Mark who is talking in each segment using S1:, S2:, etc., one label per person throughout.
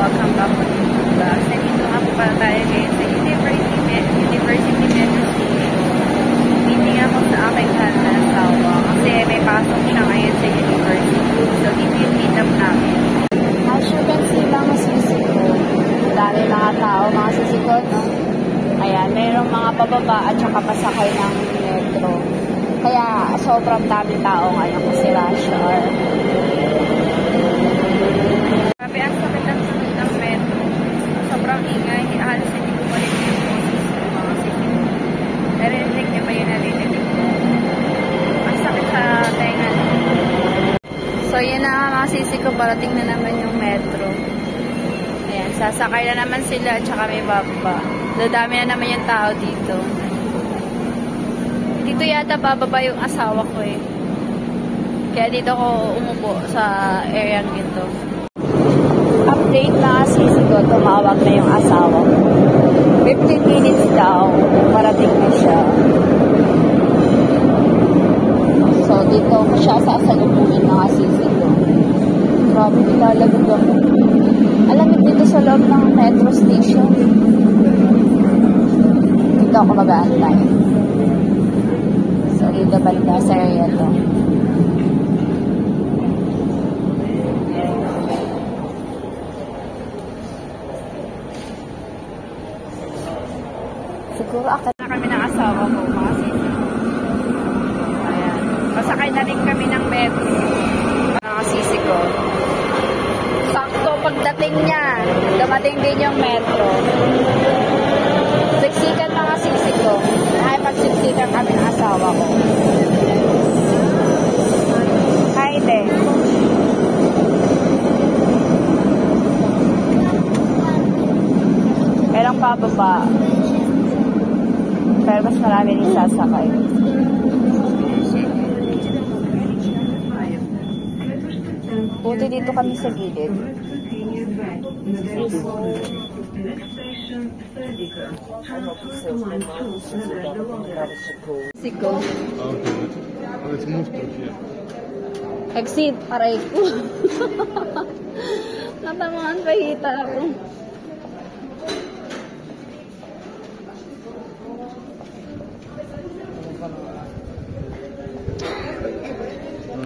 S1: welcome back to YouTube vlog. Nandito nga po pala tayo ngayon sa University Metro Station. Meeting ako sa aking mahal na asawa kasi may pasok siya ngayon sa university. So, dito yung meet up namin. As you can see, mga sisiko. Dami mga tao, mga sisiko, no? Ayan, mayroong mga pababa at saka pasakay ng metro. Kaya, sobrang daming tao ngayon kasi rush hour. Grabe, ang sakit ang sunod ng metro. Sobrang ingay. Halos hindi ko balik yung boses ko, mga sisiko. Narinig niyo ba yung narinig ko? Ang sakit sa tenga. So, yun na mga sisiko. Parating na naman yung metro. Ayan, sasakay na naman sila at saka may baba. Dadami na naman yung tao dito. Dito yata bababa yung asawa ko eh. Kaya dito ko umupo sa area nito. Update na sisiko, tumawag na yung asawa ko. 15 minutes daw, parating na siya. So, dito ko siya sasalubungin mga sisiko. Grabe, nilalagod ako. Alamig dito sa loob ng metro station. Dito ako mag-aantay. So, dito banda sa area to. Siguro akit na kami ng asawa ko, mga sisiko. Ayan. Masakay na rin kami ng metro. Mga sisiko. Sakto pagdating niya, dumating din yung metro. Siksikan mga sisiko. Nakipagsiksikan kami ng asawa ko. Hi, te. Merong pababa. Pero mas marami rin sasakay. Buti dito kami sa gilid. Siko.
S2: Okay. Let's move to here.
S1: Exit, aray ko. Natamaan pa hita ako.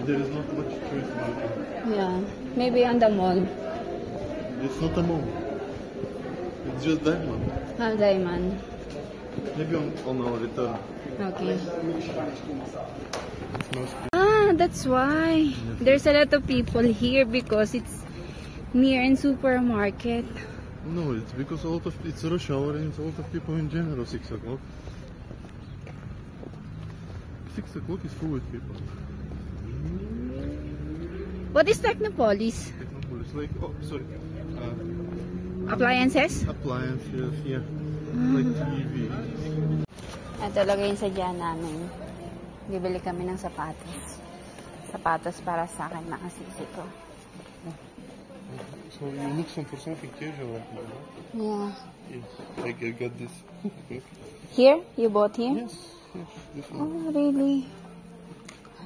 S2: There is not much choice now.
S1: Yeah, maybe on the mall.
S2: It's not a mall. It's just Diamond.
S1: Diamond.
S2: Maybe on our return.
S1: Okay.
S2: It's mostly.
S1: Ah, that's why. There's a lot of people here because it's near in supermarket.
S2: No, it's because it's rush hour and it's a lot of people in general. 6 o'clock. 6 o'clock is full with people.
S1: What is Technopolis?
S2: Technopolis, like sorry.
S1: Appliances?
S2: Appliances, yeah. Like TV.
S1: Ito talaga yung sadya namin. Bibili kami ng sapatos. Sapatos para sa akin, mga sisiko.
S2: So you look for something casual like that, no?
S1: Yeah.
S2: Yes. Like I got this.
S1: Here? You bought here?
S2: Yes. Yes. This one.
S1: Oh, really?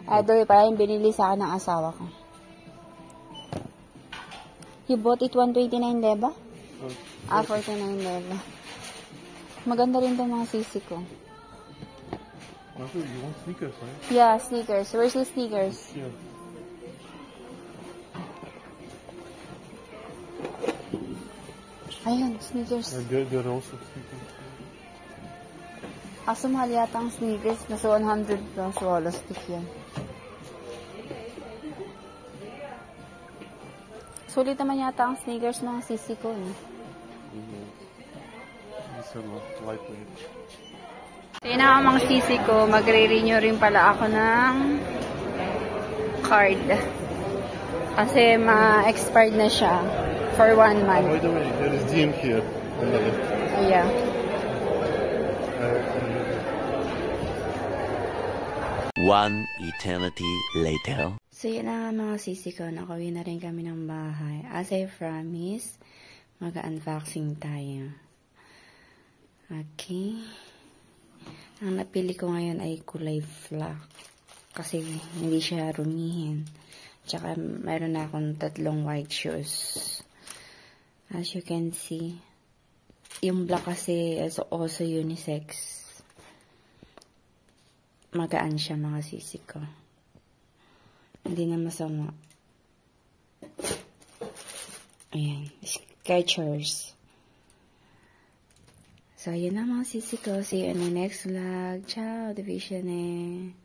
S1: Ito para yung binili sa akin ng asawa ko. You bought it 129, diba? 49, diba? Maganda rin itong mga sisi ko.
S2: Also, you want sneakers, right?
S1: Yeah, sneakers. Where's the sneakers?
S2: Yeah.
S1: Ayun, sneakers.
S2: There are also sneakers.
S1: Kaso mahal yata ang sneakers. Nasa 100 lang. Swallow stick yan. Sulit naman yata ang sneakers mga sisi ko.
S2: These are lightweight.
S1: Kaya na mga sisi ko, magre-renew rin pala ako ng card. Kasi ma-expired na siya for 1 month.
S2: By the way, there is DM here.
S1: Yeah.
S3: One eternity later.
S1: So yun na mga sisi ko, nakauwi na rin kami ng bahay. As I promised, mag-unboxing tayo. Okay. Ang napili ko ngayon ay kulay black. Kasi hindi siya rumihin. Tsaka mayroon na akong 3 white shoes.
S4: As you can see. Yung black kasi is also unisex. Magaan siya mga sisi ko. Hindi na masama. Ayan. Skechers. So, yun na mga sisi ko. See you in the next vlog. Ciao, Division.